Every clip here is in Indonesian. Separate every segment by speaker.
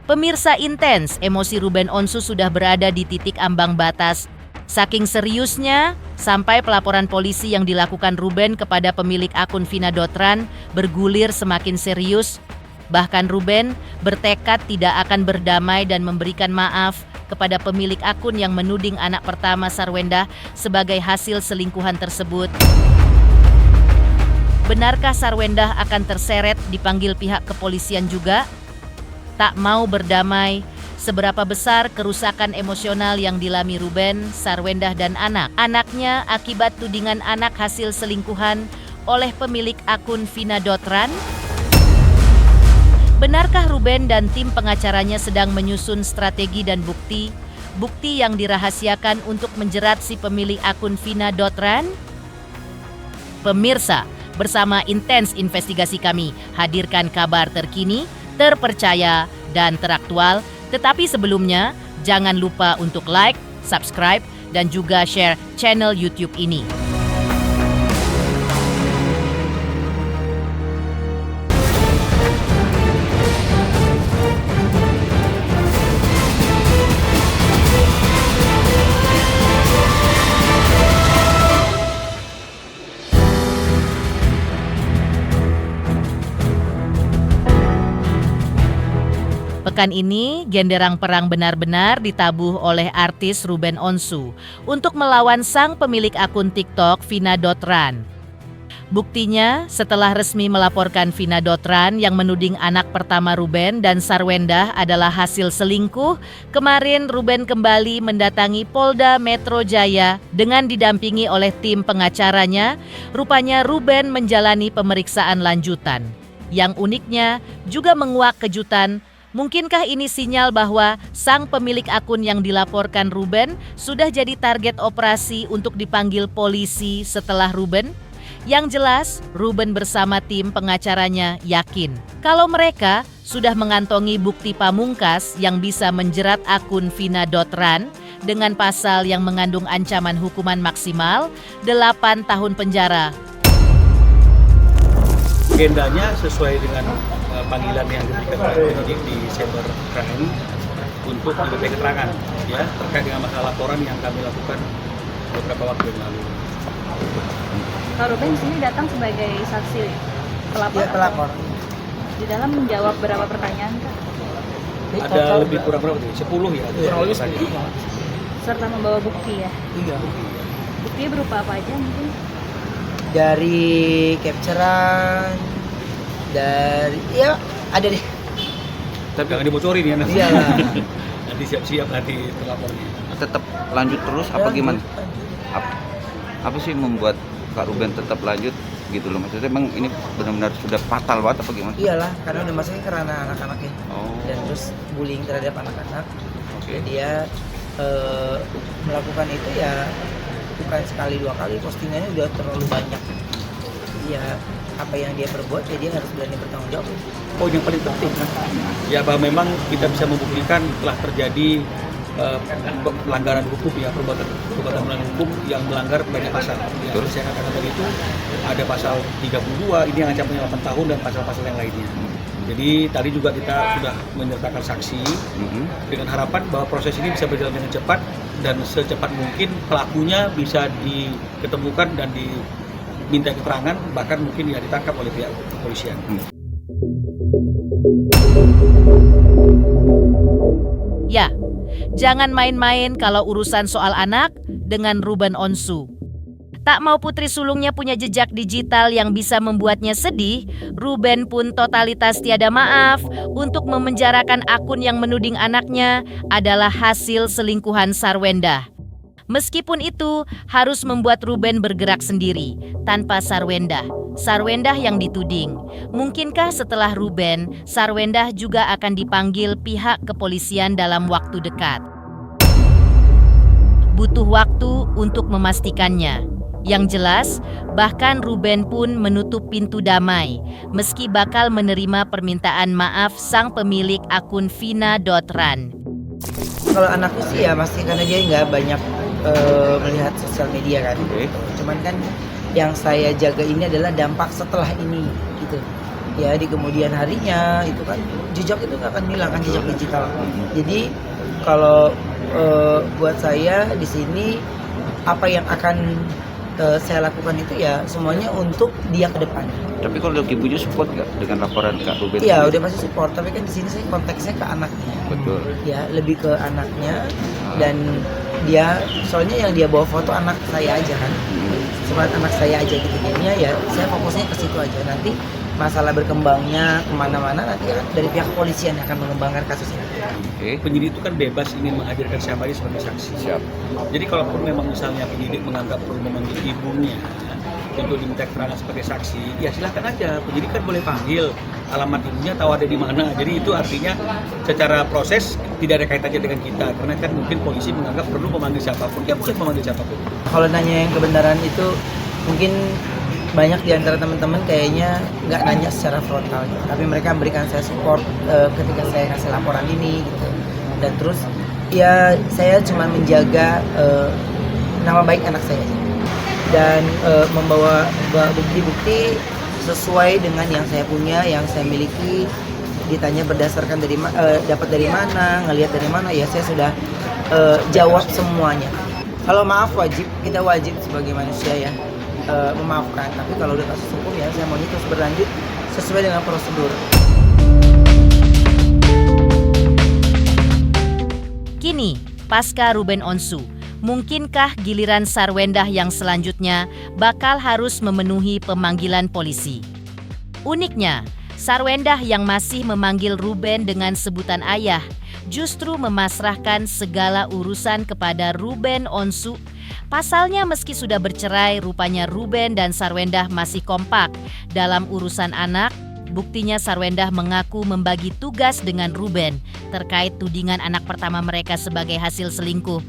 Speaker 1: Pemirsa intens, emosi Ruben Onsu sudah berada di titik ambang batas. Saking seriusnya, sampai pelaporan polisi yang dilakukan Ruben kepada pemilik akun Vina Dotran bergulir semakin serius. Bahkan Ruben bertekad tidak akan berdamai dan memberikan maaf kepada pemilik akun yang menuding anak pertama Sarwendah sebagai hasil selingkuhan tersebut. Benarkah Sarwendah akan terseret dipanggil pihak kepolisian juga? Tak mau berdamai, seberapa besar kerusakan emosional yang dilami Ruben, Sarwendah dan anak-anaknya akibat tudingan anak hasil selingkuhan oleh pemilik akun Vina Dotran? Benarkah Ruben dan tim pengacaranya sedang menyusun strategi dan bukti yang dirahasiakan untuk menjerat si pemilik akun Vina Dotran? Pemirsa, bersama Intens Investigasi kami hadirkan kabar terkini, terpercaya, dan teraktual. Tetapi sebelumnya, jangan lupa untuk like, subscribe, dan juga share channel YouTube ini. Pekan ini, genderang perang benar-benar ditabuh oleh artis Ruben Onsu untuk melawan sang pemilik akun TikTok Vina Dotran. Buktinya, setelah resmi melaporkan Vina Dotran yang menuding anak pertama Ruben dan Sarwendah adalah hasil selingkuh, kemarin Ruben kembali mendatangi Polda Metro Jaya dengan didampingi oleh tim pengacaranya. Rupanya Ruben menjalani pemeriksaan lanjutan. Yang uniknya juga menguak kejutan. Mungkinkah ini sinyal bahwa sang pemilik akun yang dilaporkan Ruben sudah jadi target operasi untuk dipanggil polisi setelah Ruben? Yang jelas, Ruben bersama tim pengacaranya yakin kalau mereka sudah mengantongi bukti pamungkas yang bisa menjerat akun Vina Dotran dengan pasal yang mengandung ancaman hukuman maksimal 8 tahun penjara.
Speaker 2: Agendanya sesuai dengan panggilan yang diberikan oleh penyidik di Cybercrime untuk diminta keterangan ya terkait dengan masalah laporan yang kami lakukan beberapa waktu yang lalu.
Speaker 3: Pak Ruben di sini datang sebagai saksi pelapor.
Speaker 4: Ya, pelapor.
Speaker 3: Di dalam menjawab berapa pertanyaan, Kak?
Speaker 2: Ada lebih kurang berapa nih? 10 ya?
Speaker 4: Kurang lebih 10.
Speaker 3: Serta membawa bukti ya.
Speaker 4: Iya.
Speaker 3: Buktinya berupa apa aja mungkin?
Speaker 4: Dari capturean, dari ya ada deh.
Speaker 2: Tapi jangan dibocorin ya nanti.
Speaker 4: Iyalah.
Speaker 2: Nanti siap-siap nanti terlapornya.
Speaker 5: Tetap lanjut terus apa gimana? Apa sih membuat Kak Ruben tetap lanjut gitu loh, maksudnya emang ini benar-benar sudah fatal banget apa gimana?
Speaker 4: Iyalah, karena udah masuknya karena anak-anaknya.
Speaker 5: Oh.
Speaker 4: Dan terus bullying terhadap anak-anak.
Speaker 5: Oke.
Speaker 4: Dia melakukan itu ya bukan sekali dua kali, postingannya udah terlalu banyak. Ya apa yang dia perbuat ya dia harus berani bertanggung jawab.
Speaker 2: Oh, yang paling penting ya bahwa memang kita bisa membuktikan telah terjadi pelanggaran hukum ya, perbuatan melanggar hukum yang melanggar banyak pasal. Ya, terus saya katakan tadi itu ada pasal 32 ini yang ancamannya 8 tahun dan pasal-pasal yang lainnya. Jadi tadi juga kita sudah menyertakan saksi dengan harapan bahwa proses ini bisa berjalan dengan cepat dan secepat mungkin pelakunya bisa diketemukan dan diminta keterangan, bahkan mungkin ya ditangkap oleh pihak kepolisian.
Speaker 1: Ya, jangan main-main kalau urusan soal anak dengan Ruben Onsu. Tak mau putri sulungnya punya jejak digital yang bisa membuatnya sedih, Ruben pun totalitas tiada maaf untuk memenjarakan akun yang menuding anaknya adalah hasil selingkuhan Sarwendah. Meskipun itu harus membuat Ruben bergerak sendiri tanpa Sarwendah. Sarwendah yang dituding. Mungkinkah setelah Ruben, Sarwendah juga akan dipanggil pihak kepolisian dalam waktu dekat? Butuh waktu untuk memastikannya. Yang jelas, bahkan Ruben pun menutup pintu damai, meski bakal menerima permintaan maaf sang pemilik akun Vina Dotran.
Speaker 4: Kalau anakku sih ya pasti karena dia nggak banyak melihat sosial media kan. Cuman kan yang saya jaga ini adalah dampak setelah ini gitu. ya di kemudian harinya itu kan jejak itu nggak akan hilang kan, jejak digital. Jadi kalau buat saya di sini apa yang akan saya lakukan itu ya semuanya untuk dia ke depan.
Speaker 5: Tapi kalau ibunya support nggak dengan laporan Kak Ruben?
Speaker 4: Iya, udah pasti support. Tapi kan di sini saya konteksnya ke anaknya.
Speaker 5: Betul.
Speaker 4: Ya, lebih ke anaknya dan dia soalnya yang dia bawa foto anak saya aja kan. Cuma anak saya aja gitu. Jadinya ya saya fokusnya ke situ aja. Nanti masalah berkembangnya kemana-mana nanti kan dari pihak kepolisian yang akan mengembangkan kasus ini.
Speaker 5: Oke.
Speaker 2: Penyidik itu kan bebas ingin menghadirkan siapa aja sebagai saksi.
Speaker 5: Siap.
Speaker 2: Jadi kalaupun memang misalnya penyidik menganggap perlu memanggil ibunya untuk diminta keterangan sebagai saksi, ya silahkan aja. Penyidik kan boleh panggil, alamat ibunya tahu ada di mana. Jadi itu artinya secara proses tidak ada kaitannya dengan kita. Karena kan mungkin polisi menganggap perlu memanggil siapapun, ya boleh memanggil siapapun.
Speaker 4: Kalau nanya yang kebenaran itu mungkin banyak di antara teman-teman kayaknya nggak nanya secara frontal, tapi mereka memberikan saya support ketika saya ngasih laporan ini gitu. Dan terus ya saya cuma menjaga nama baik anak saya dan membawa bukti-bukti sesuai dengan yang saya punya, yang saya miliki. Ditanya berdasarkan dapat dari mana, ngelihat dari mana, ya saya sudah jawab semuanya. Kalau maaf wajib, kita wajib sebagai manusia ya memaafkan, tapi kalau udah kasus hukum ya saya maunya terus berlanjut sesuai dengan prosedur.
Speaker 1: Kini, pasca Ruben Onsu, mungkinkah giliran Sarwendah yang selanjutnya bakal harus memenuhi pemanggilan polisi? Uniknya, Sarwendah yang masih memanggil Ruben dengan sebutan ayah justru memasrahkan segala urusan kepada Ruben Onsu. Pasalnya meski sudah bercerai, rupanya Ruben dan Sarwendah masih kompak dalam urusan anak. Buktinya Sarwendah mengaku membagi tugas dengan Ruben terkait tudingan anak pertama mereka sebagai hasil selingkuh.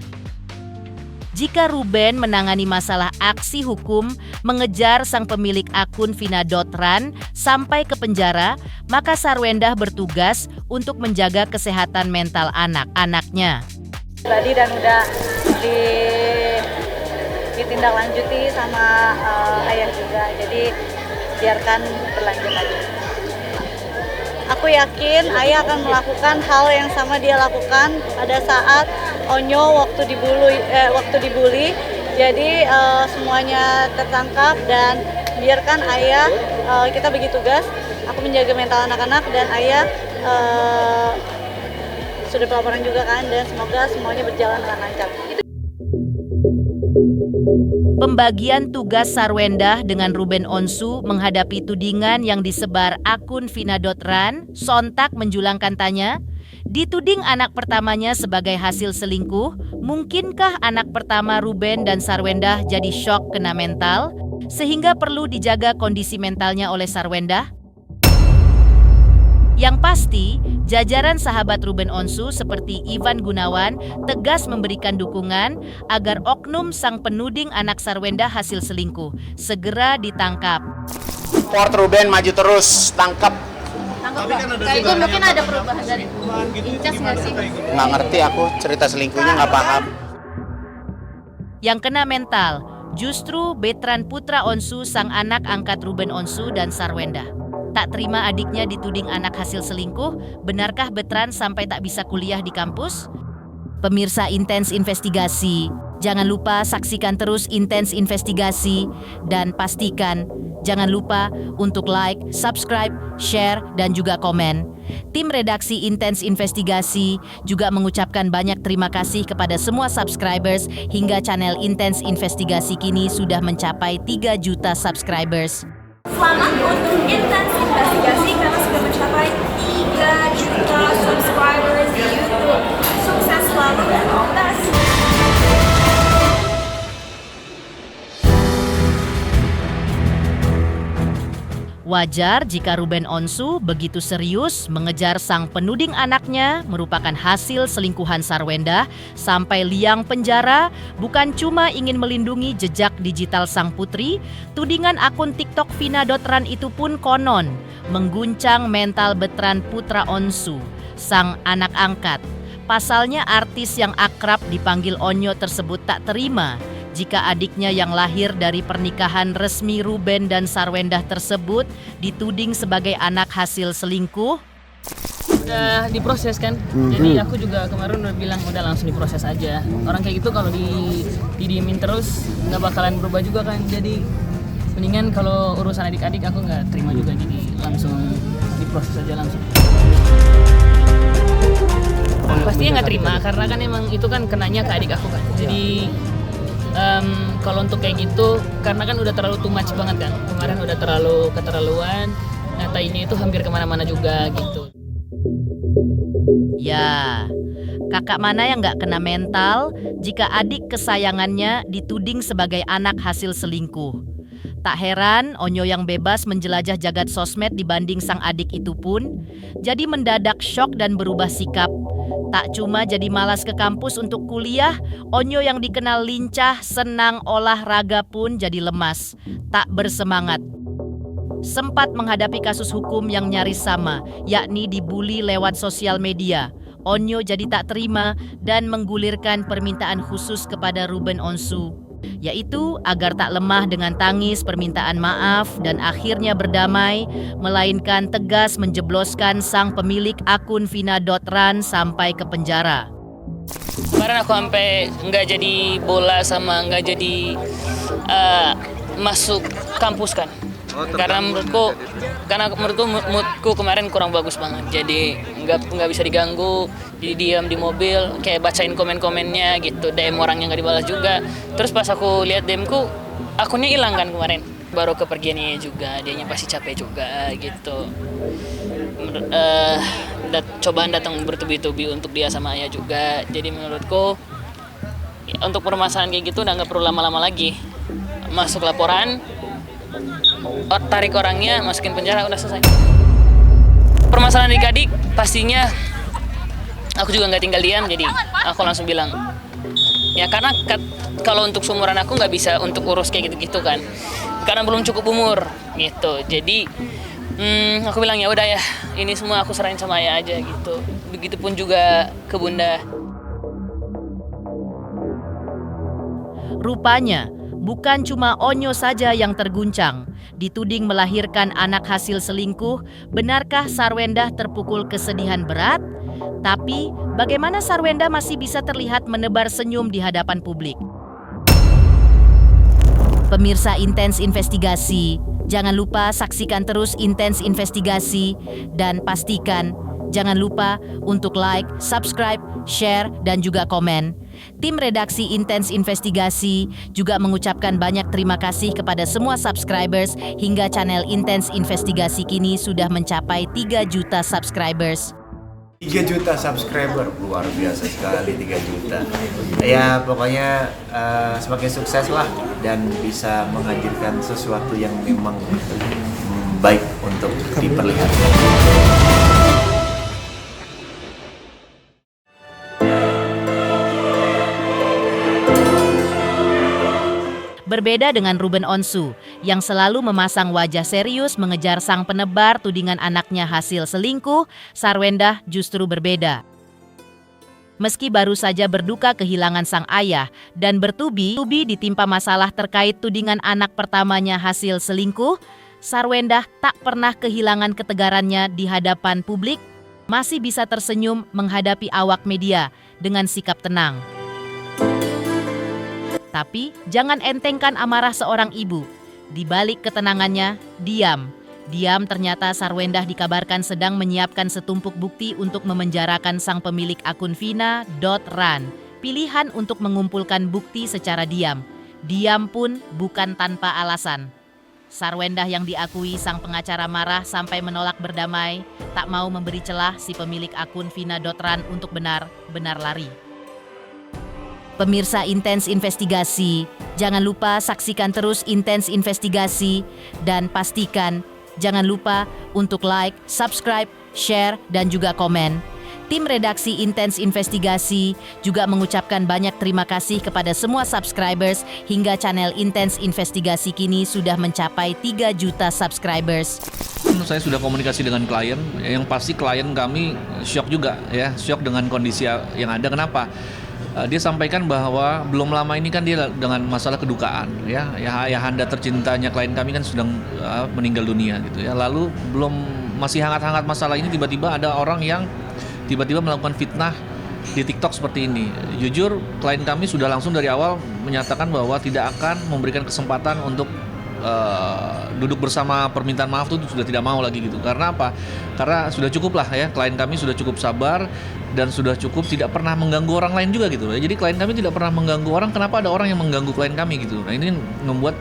Speaker 1: Jika Ruben menangani masalah aksi hukum mengejar sang pemilik akun Vina.ran sampai ke penjara, maka Sarwendah bertugas untuk menjaga kesehatan mental anak-anaknya.
Speaker 3: Tadi dan udah ditindaklanjuti sama ayah juga, jadi biarkan berlanjut aja. Aku yakin ayah akan melakukan hal yang sama dia lakukan pada saat Onyo waktu dibully. Jadi semuanya tertangkap dan biarkan ayah, kita bagi tugas. Aku menjaga mental anak-anak dan ayah sudah pelaporan juga kan, dan semoga semuanya berjalan dengan lancar.
Speaker 1: Pembagian tugas Sarwendah dengan Ruben Onsu menghadapi tudingan yang disebar akun Vina.ran sontak menjulangkan tanya, dituding anak pertamanya sebagai hasil selingkuh, mungkinkah anak pertama Ruben dan Sarwendah jadi shock kena mental, sehingga perlu dijaga kondisi mentalnya oleh Sarwendah? Yang pasti, jajaran sahabat Ruben Onsu seperti Ivan Gunawan tegas memberikan dukungan agar oknum sang penuding anak Sarwendah hasil selingkuh segera ditangkap.
Speaker 6: Support Ruben maju terus, tangkap.
Speaker 3: Kayak itu mungkin ada perubahan dari Incas nggak sih?
Speaker 6: Nggak ngerti aku cerita selingkuhnya, nggak paham.
Speaker 1: Yang kena mental, justru Betran Putra Onsu sang anak angkat Ruben Onsu dan Sarwendah. Tak terima adiknya dituding anak hasil selingkuh, benarkah Betran sampai tak bisa kuliah di kampus? Pemirsa Intens Investigasi, jangan lupa saksikan terus Intens Investigasi dan pastikan jangan lupa untuk like, subscribe, share, dan juga komen. Tim redaksi Intens Investigasi juga mengucapkan banyak terima kasih kepada semua subscribers hingga channel Intens Investigasi kini sudah mencapai 3 juta subscribers.
Speaker 7: Selamat untuk Intens Investigasi karena sudah mencapai 3 juta subscribers di YouTube. Sukses selalu dan all the best.
Speaker 1: Wajar jika Ruben Onsu begitu serius mengejar sang penuding anaknya merupakan hasil selingkuhan Sarwendah sampai liang penjara, bukan cuma ingin melindungi jejak digital sang putri, tudingan akun TikTok Vina.ran itu pun konon mengguncang mental Betran Putra Onsu, sang anak angkat. Pasalnya artis yang akrab dipanggil Onyo tersebut tak terima jika adiknya yang lahir dari pernikahan resmi Ruben dan Sarwendah tersebut dituding sebagai anak hasil selingkuh?
Speaker 8: Udah diproses kan, jadi aku juga kemarin udah bilang udah langsung diproses aja. Orang kayak gitu kalau didiemin terus nggak bakalan berubah juga kan, jadi mendingan kalau urusan adik-adik aku nggak terima juga, jadi langsung diproses aja langsung. Pastinya nggak terima karena kan emang itu kan kenanya ke adik aku kan, jadi kalau untuk kayak gitu karena kan udah terlalu too much banget kan, kemarin udah terlalu keterlaluan, ngatainnya itu hampir kemana-mana juga gitu.
Speaker 1: Ya, kakak mana yang nggak kena mental jika adik kesayangannya dituding sebagai anak hasil selingkuh? Tak heran Onyo yang bebas menjelajah jagat sosmed dibanding sang adik itu pun jadi mendadak syok dan berubah sikap. Tak cuma jadi malas ke kampus untuk kuliah, Onyo yang dikenal lincah, senang olahraga pun jadi lemas, tak bersemangat. Sempat menghadapi kasus hukum yang nyaris sama, yakni dibully lewat sosial media. Onyo jadi tak terima dan menggulirkan permintaan khusus kepada Ruben Onsu, yaitu agar tak lemah dengan tangis permintaan maaf dan akhirnya berdamai, melainkan tegas menjebloskan sang pemilik akun Vina.ran sampai ke penjara.
Speaker 8: Kemarin aku sampai nggak jadi bola sama nggak jadi masuk kampus kan. Karena menurutku moodku kemarin kurang bagus banget, jadi nggak bisa diganggu, jadi diam di mobil kayak bacain komen-komennya gitu, DM orang yang nggak dibalas juga. Terus pas aku lihat DM-ku, akunnya hilang kan kemarin, baru kepergiannya juga, dianya pasti capek juga gitu. Cobaan datang bertubi-tubi untuk dia sama ayah juga, jadi menurutku ya, untuk permasalahan kayak gitu udah nggak perlu lama-lama lagi, masuk laporan, tarik orangnya, masukin penjara, udah selesai. Permasalahan adik-adik pastinya aku juga nggak tinggal diam, jadi aku langsung bilang ya karena kalau untuk seumuran aku nggak bisa untuk urus kayak gitu-gitu kan, karena belum cukup umur gitu. Jadi aku bilang ya udah ya, ini semua aku serahin sama ayah aja gitu. Begitupun juga ke bunda.
Speaker 1: Rupanya bukan cuma Onyo saja yang terguncang, dituding melahirkan anak hasil selingkuh. Benarkah Sarwendah terpukul kesedihan berat? Tapi bagaimana Sarwendah masih bisa terlihat menebar senyum di hadapan publik? Pemirsa Intens Investigasi, jangan lupa saksikan terus Intens Investigasi dan pastikan jangan lupa untuk like, subscribe, share, dan juga komen. Tim redaksi Intens Investigasi juga mengucapkan banyak terima kasih kepada semua subscribers hingga channel Intens Investigasi kini sudah mencapai 3 juta subscribers.
Speaker 9: 3 juta subscriber, luar biasa sekali 3 juta. Ya pokoknya semakin sukses lah dan bisa menghadirkan sesuatu yang memang baik untuk diperlihatkan.
Speaker 1: Berbeda dengan Ruben Onsu yang selalu memasang wajah serius mengejar sang penebar tudingan anaknya hasil selingkuh, Sarwendah justru berbeda. Meski baru saja berduka kehilangan sang ayah dan bertubi-tubi ditimpa masalah terkait tudingan anak pertamanya hasil selingkuh, Sarwendah tak pernah kehilangan ketegarannya di hadapan publik, masih bisa tersenyum menghadapi awak media dengan sikap tenang. Tapi jangan entengkan amarah seorang ibu. Di balik ketenangannya, diam. Diam ternyata Sarwendah dikabarkan sedang menyiapkan setumpuk bukti untuk memenjarakan sang pemilik akun Vina.ran. Pilihan untuk mengumpulkan bukti secara diam. Diam pun bukan tanpa alasan. Sarwendah yang diakui sang pengacara marah sampai menolak berdamai, tak mau memberi celah si pemilik akun Vina.ran untuk benar-benar lari. Pemirsa Intens Investigasi, jangan lupa saksikan terus Intens Investigasi dan pastikan jangan lupa untuk like, subscribe, share, dan juga komen. Tim redaksi Intens Investigasi juga mengucapkan banyak terima kasih kepada semua subscribers hingga channel Intens Investigasi kini sudah mencapai 3 juta subscribers.
Speaker 10: Saya sudah komunikasi dengan klien, yang pasti klien kami syok juga ya, syok dengan kondisi yang ada. Kenapa? Dia sampaikan bahwa belum lama ini kan dia dengan masalah kedukaan, ya ayahanda tercintanya klien kami kan sedang meninggal dunia gitu ya. Lalu masih hangat-hangat masalah ini, tiba-tiba ada orang yang tiba-tiba melakukan fitnah di TikTok seperti ini. Jujur, klien kami sudah langsung dari awal menyatakan bahwa tidak akan memberikan kesempatan untuk duduk bersama permintaan maaf itu sudah tidak mau lagi gitu. Karena apa? Karena sudah cukup lah ya, klien kami sudah cukup sabar dan sudah cukup tidak pernah mengganggu orang lain juga gitu. Jadi klien kami tidak pernah mengganggu orang, kenapa ada orang yang mengganggu klien kami gitu. Nah, ini membuat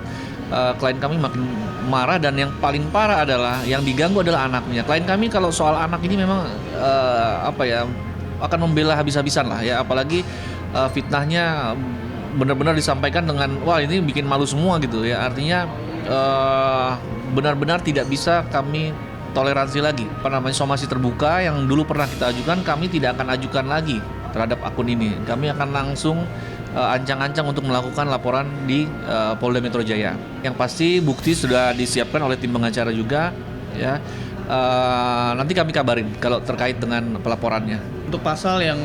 Speaker 10: klien kami makin marah, dan yang paling parah adalah yang diganggu adalah anaknya. Klien kami kalau soal anak ini memang akan membela habis-habisan lah ya, apalagi fitnahnya benar-benar disampaikan dengan wah ini bikin malu semua gitu ya. Artinya benar-benar tidak bisa kami toleransi lagi. Somasi terbuka yang dulu pernah kita ajukan, kami tidak akan ajukan lagi terhadap akun ini. Kami akan langsung ancang-ancang untuk melakukan laporan di Polda Metro Jaya. Yang pasti bukti sudah disiapkan oleh tim pengacara juga ya. Nanti kami kabarin kalau terkait dengan pelaporannya.
Speaker 11: Untuk pasal yang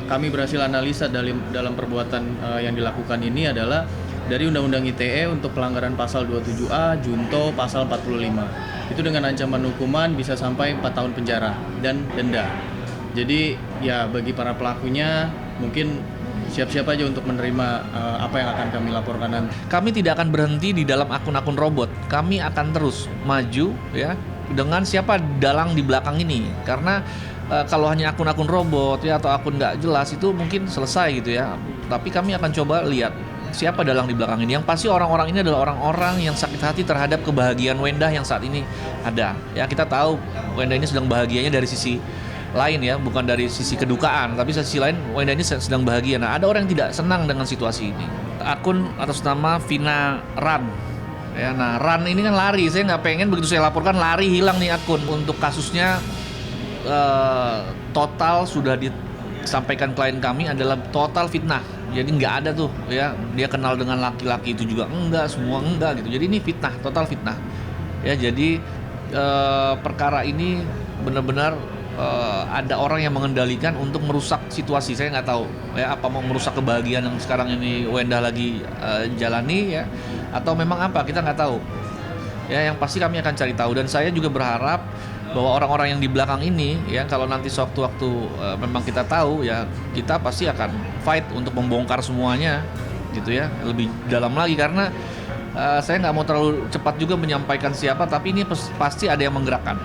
Speaker 11: kami berhasil analisa dalam perbuatan yang dilakukan ini adalah dari Undang-Undang ITE untuk pelanggaran pasal 27A, junto pasal 45. Itu dengan ancaman hukuman bisa sampai 4 tahun penjara dan denda. Jadi ya bagi para pelakunya mungkin siap-siap aja untuk menerima apa yang akan kami laporkan nanti.
Speaker 10: Kami tidak akan berhenti di dalam akun-akun robot. Kami akan terus maju ya dengan siapa dalang di belakang ini. Karena kalau hanya akun-akun robot ya atau akun nggak jelas itu mungkin selesai gitu ya. Tapi kami akan coba lihat siapa dalang di belakang ini. Yang pasti orang-orang ini adalah orang-orang yang sakit hati terhadap kebahagiaan Wendah yang saat ini ada. Ya kita tahu Wendah ini sedang bahagianya dari sisi lain ya, bukan dari sisi kedukaan, tapi sisi lain Wendah ini sedang bahagia. Nah, ada orang yang tidak senang dengan situasi ini. Akun atas nama Vina Ran. Ya, nah Ran ini kan lari. Saya nggak pengen begitu saya laporkan lari hilang nih akun. Untuk kasusnya total sudah disampaikan klien kami adalah total fitnah. Jadi nggak ada tuh ya dia kenal dengan laki-laki itu juga enggak, semua enggak gitu. Jadi ini fitnah, total fitnah. Ya jadi perkara ini benar-benar ada orang yang mengendalikan untuk merusak situasi. Saya nggak tahu ya apa mau merusak kebahagiaan yang sekarang ini Wendah lagi jalani ya, atau memang apa kita nggak tahu. Ya yang pasti kami akan cari tahu, dan saya juga berharap bahwa orang-orang yang di belakang ini ya kalau nanti sewaktu-waktu memang kita tahu ya kita pasti akan fight untuk membongkar semuanya gitu ya lebih dalam lagi, karena saya nggak mau terlalu cepat juga menyampaikan siapa, tapi ini pasti ada yang menggerakkan.